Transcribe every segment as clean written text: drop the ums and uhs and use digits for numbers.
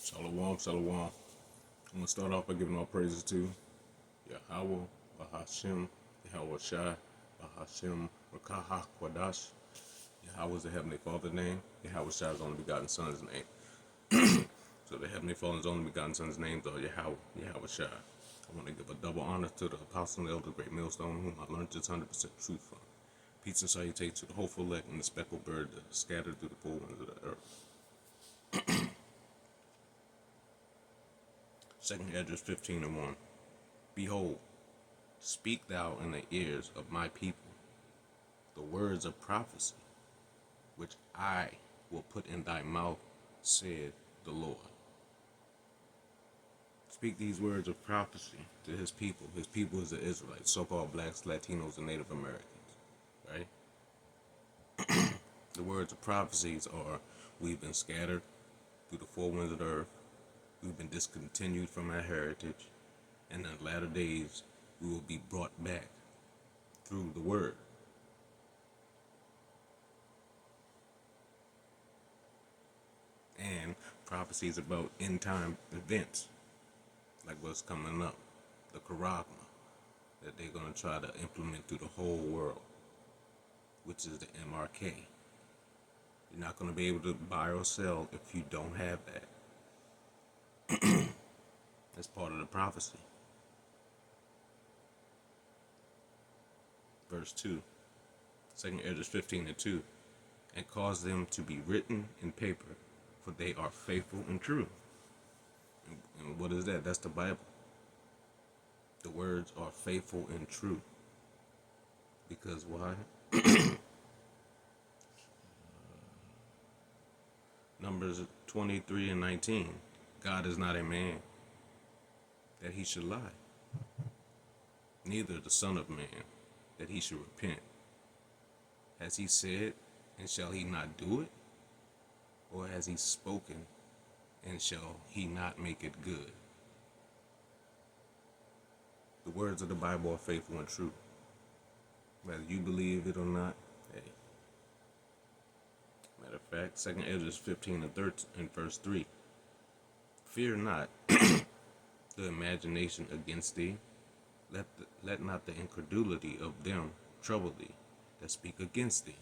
Shalom, shalom. I'm gonna start off by giving all praises to Yahweh, Bahashem, Yahweh Shai, Bahashem, Rakaha Kwadash. Yahweh is the Heavenly Father's name. Yahweh Shai's only begotten Son's name. So the Heavenly Father's only begotten Son's names are Yahweh Shai. I want to give a double honor to the Apostle and Elder Great Millstone, whom I learned this 100% truth from. Peace and salutations to the hopeful elect and the speckled bird that is scattered through the four winds of the earth. Second Esdras 15:1. Behold, speak thou in the ears of my people the words of prophecy, which I will put in thy mouth, said the Lord. Speak these words of prophecy to his people. His people is the Israelites, so-called blacks, Latinos, and Native Americans, right? The words of prophecies are, we've been scattered through the four winds of the earth, we've been discontinued from our heritage, and in the latter days we will be brought back through the word. And prophecies about end time events, like what's coming up, the Charagma, that they're going to try to implement through the whole world, which is the MRK. You're not going to be able to buy or sell if you don't have that. That's part of the prophecy. Verse 2, 2 Esdras 15:2, and cause them to be written in paper, for they are faithful and true. And what is that? That's the Bible. The words are faithful and true. Because why? Numbers 23:19. God is not a man that he should lie, neither the Son of Man that he should repent. Has he said, and shall he not do it? Or has he spoken, and shall he not make it good? The words of the Bible are faithful and true. Whether you believe it or not, hey. Matter of fact, 2 Esdras 15:13 and verse 3. Fear not the imagination against thee. Let not the incredulity of them trouble thee that speak against thee.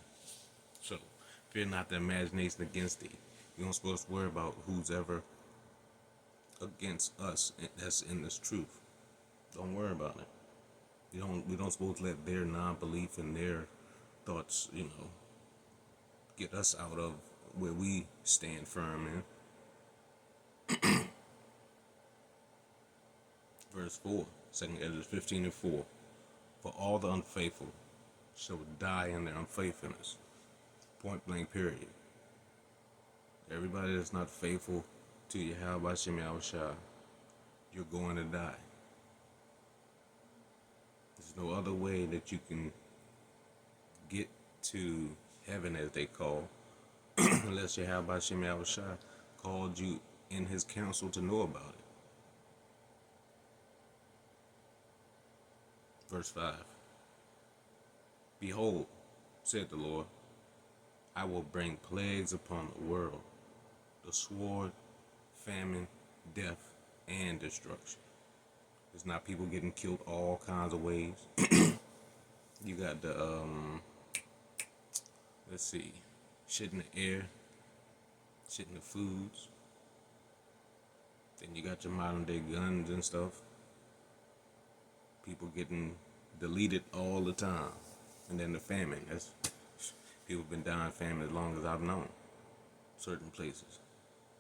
So, fear not the imagination against thee. You don't supposed to worry about who's ever against us that's in this truth. Don't worry about it. We don't supposed to let their non-belief and their thoughts, get us out of where we stand firm in. Verse 4, 2 Esdras 15:4. For all the unfaithful shall die in their unfaithfulness. Point blank, period. Everybody that's not faithful to Yahweh Hashem Yahushua, you're going to die. There's no other way that you can get to heaven, as they call, unless Yahweh Hashem Yahushua called you in his counsel to know about it. Verse 5. Behold, said the Lord, I will bring plagues upon the world, the sword, famine, death, and destruction. There's not people getting killed all kinds of ways. You got the, shit in the air, shit in the foods. Then you got your modern day guns and stuff. People getting deleted all the time. And then the famine. People been dying of famine as long as I've known. Certain places.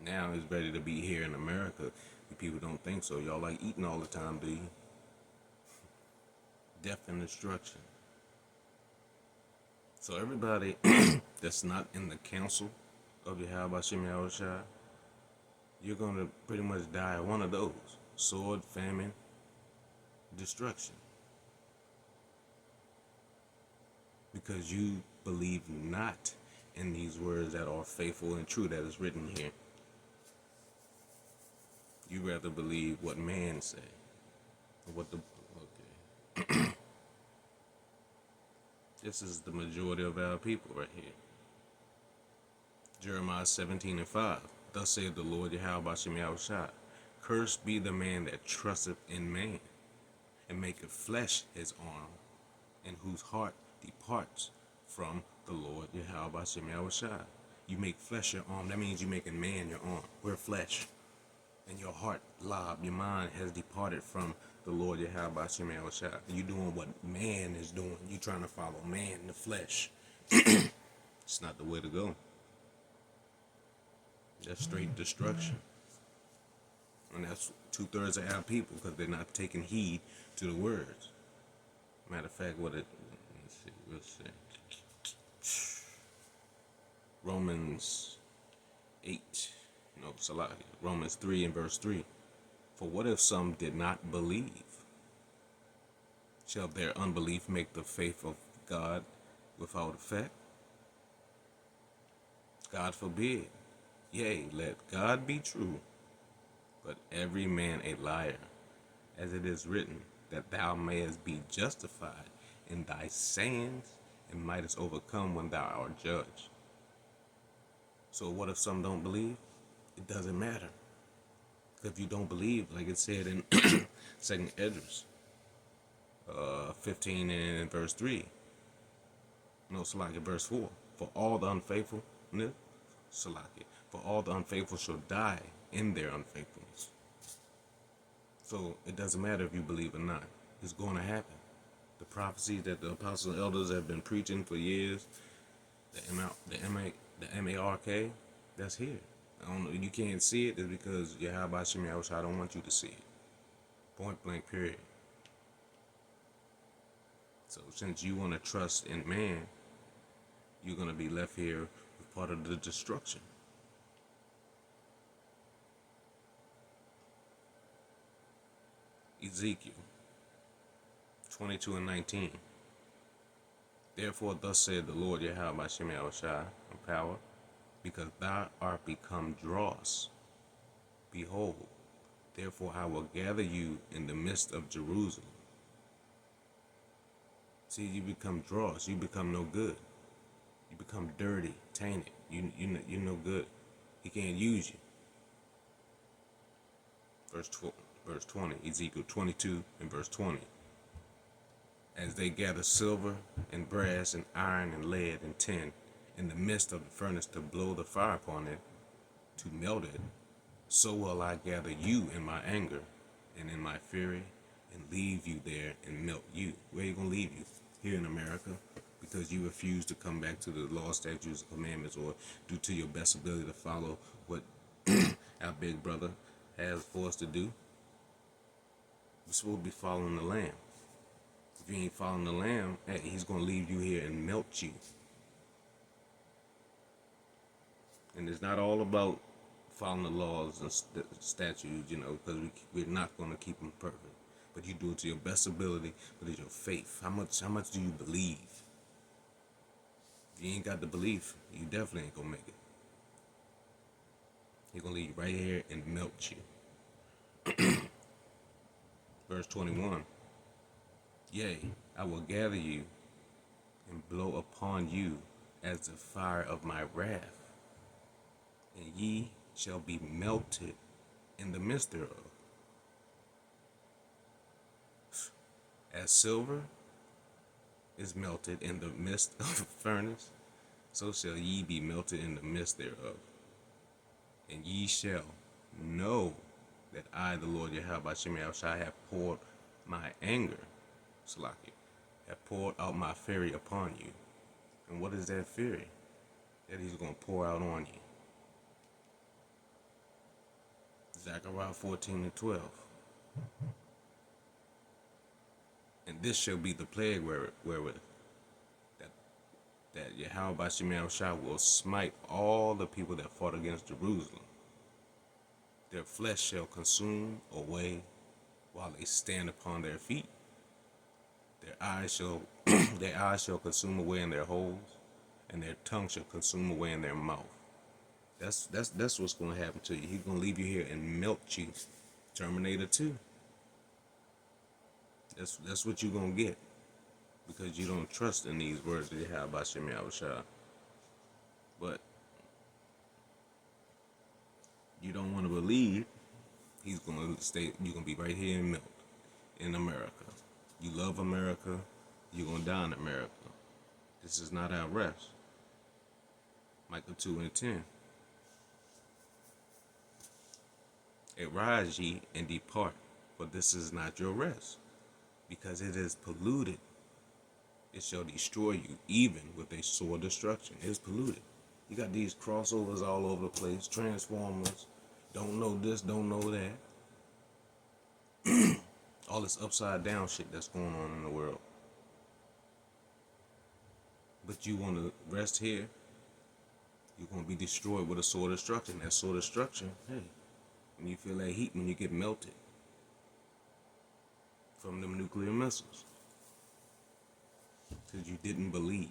Now it's ready to be here in America. People don't think so. Y'all like eating all the time, do you? Death and destruction. So everybody that's not in the council of Yahweh Hashem Yahushua, you're going to pretty much die of one of those. Sword, famine, destruction. Because you believe not in these words that are faithful and true that is written here. You rather believe what man say. Okay. This is the majority of our people right here. Jeremiah 17:5. Thus saith the Lord Yahweh Bashem Yahushua, cursed be the man that trusteth in man, and maketh flesh his arm, and whose heart departs from the Lord Yahweh Bashem Yahushua. You make flesh your arm, that means you making man your arm. We're flesh. And your heart, lob, your mind has departed from the Lord Yahweh Bashem Yahushua. You doing what man is doing. You trying to follow man, the flesh. It's not the way to go. That's straight destruction. And that's 2/3 of our people, because they're not taking heed to the words. Matter of fact, let's see. Romans 3 and verse 3. For what if some did not believe? Shall their unbelief make the faith of God without effect? God forbid. Yea, let God be true, but every man a liar, as it is written, that thou mayest be justified in thy sayings, and mightest overcome when thou art judged. So what if some don't believe? It doesn't matter. If you don't believe, like it said in 2 Esdras 15 and verse 3. No, Salaki, verse 4. For all the unfaithful, Salaki, for all the unfaithful shall die in their unfaithfulness. So it doesn't matter if you believe or not. It's going to happen. The prophecies that the apostles and elders have been preaching for years, the M-A-R-K, that's here. I don't know, you can't see it, is because Yahweh Bashem Yahushua don't want you to see it. Point blank, period. So since you want to trust in man, you're going to be left here with part of the destruction. Ezekiel 22 and 19. Therefore thus said the Lord Yahweh Bashem Yahushua in power, because thou art become dross. Behold, therefore I will gather you in the midst of Jerusalem. See, you become dross. You become no good. You become dirty, tainted. You're no good. He can't use you. Verse 20, Ezekiel 22 and verse 20. As they gather silver and brass and iron and lead and tin in the midst of the furnace to blow the fire upon it, to melt it, so will I gather you in my anger and in my fury, and leave you there and melt you. Where are you going to leave you? Here in America, because you refuse to come back to the law, statutes, and commandments, or due to your best ability to follow what our big brother has for us to do. You're supposed to be following the Lamb. If you ain't following the Lamb, hey, he's going to leave you here and melt you. And it's not all about following the laws and statutes, because we're not going to keep them perfect. But you do it to your best ability, but it's your faith. How much do you believe? If you ain't got the belief, you definitely ain't going to make it. He's going to leave you right here and melt you. Verse 21. Yea, I will gather you and blow upon you as the fire of my wrath, and ye shall be melted in the midst thereof. As silver is melted in the midst of a furnace, so shall ye be melted in the midst thereof. And ye shall know that I, the Lord Yahweh Bashem Yahushua, have poured my anger, Salaki, have poured out my fury upon you. And what is that fury? That he's going to pour out on you. Zechariah 14 and 12. And this shall be the plague wherewith that Yahweh Bashem Yahushua will smite all the people that fought against Jerusalem. Their flesh shall consume away while they stand upon their feet. Their eyes shall consume away in their holes, and their tongue shall consume away in their mouth. That's what's going to happen to you. He's going to leave you here and melt you. Terminator 2. That's what you're going to get, because you don't trust in these words that you have about Bashem Yahushua. But You don't want to believe he's going to stay, you're going to be right here in milk in America. You love America, you're going to die in America. This is not our rest. Micah 2:10. Arise ye and depart, for this is not your rest, because it is polluted. It shall destroy you, even with a sore destruction. It's polluted. You got these crossovers all over the place, Transformers, don't know this, don't know that. All this upside down shit that's going on in the world. But you want to rest here, you're going to be destroyed with a sore destruction. That sore destruction, hey, when you feel that heat, when you get melted from them nuclear missiles, because you didn't believe.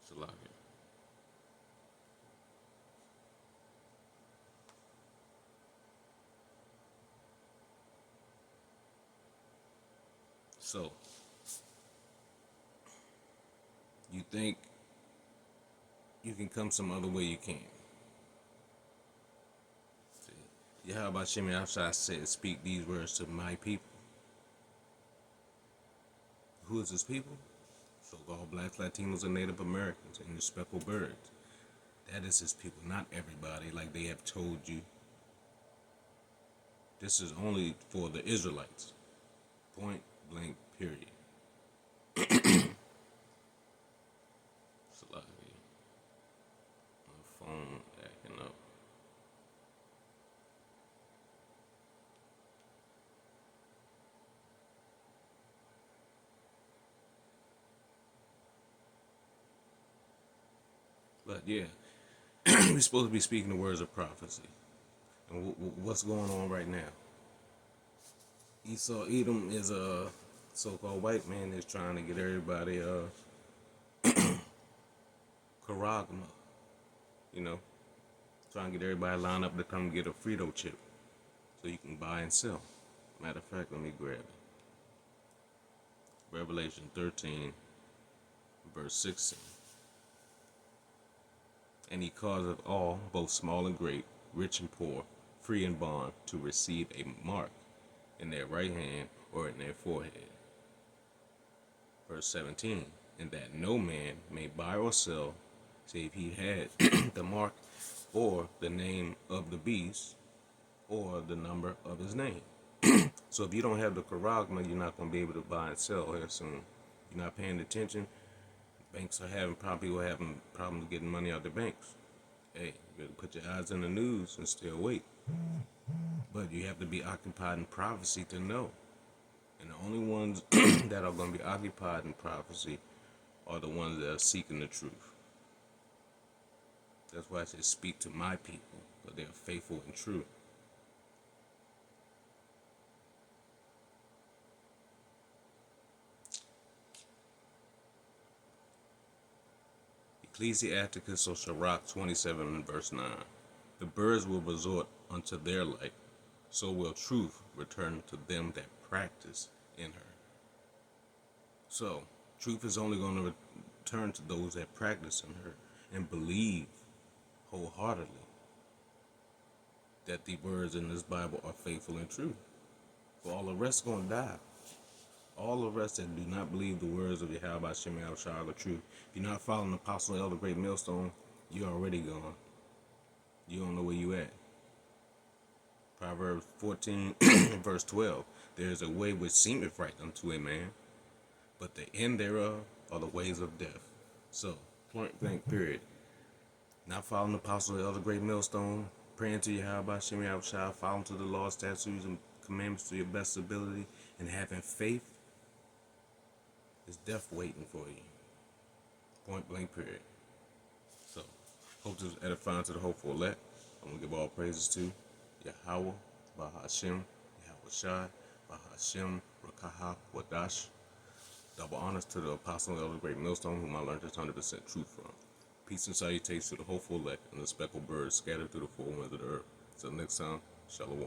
It's a lot here. So, you think you can come some other way, you can't. Yahweh Shemi Afshai said, speak these words to my people. Who is his people? So-called blacks, Latinos, and Native Americans, and the speckled birds. That is his people, not everybody like they have told you. This is only for the Israelites. Point blank, period. Salaki. My phone acting up. But yeah, we're supposed to be speaking the words of prophecy. And what's going on right now? Esau Edom is a so-called white man is trying to get everybody charagma, you know, trying to get everybody lined up to come get a Frito chip so you can buy and sell. Matter of fact, let me grab it. Revelation 13, verse 16. And he causeth all, both small and great, rich and poor, free and bond, to receive a mark in their right hand or in their forehead. Verse 17. And that no man may buy or sell, save he had the mark or the name of the beast or the number of his name. So if you don't have the charagma, you're not going to be able to buy and sell here soon. You're not paying attention. Banks are having people having problems getting money out the banks. Hey, you better put your eyes on the news and still wait. But you have to be occupied in prophecy to know. And the only ones that are going to be occupied in prophecy are the ones that are seeking the truth. That's why I say speak to my people, because they are faithful and true. Ecclesiasticus or Sirach 27 and verse 9. The birds will resort unto their light, so will truth return to them that practice in her. So, truth is only going to return to those that practice in her and believe wholeheartedly that the words in this Bible are faithful and true. For all the rest going to die. All the rest that do not believe the words of Yahweh Shemi Al-Shai are true. If you're not following the Apostle Elder Great Millstone, you're already gone. You don't know where you at. Proverbs 14 verse 12. There is a way which seemeth right unto a man, but the end thereof are the ways of death. So, point blank period. Not following the Apostle Elder Great Millstone, praying to Yahweh Shemi Al-Shai, following to the law, statutes, and commandments to your best ability, and having faith, is death waiting for you. Point blank period. So, hope this is edifying to the hopeful elect. I'm going to give all praises to Yahweh, Bahashem, Yahweh Shai, Bahashem, Rakaha, Wadash. Double honors to the Apostle Elder Great Millstone, whom I learned this 100% truth from. Peace and salutations to the hopeful elect and the speckled birds scattered through the four winds of the earth. Until next time, Shalom.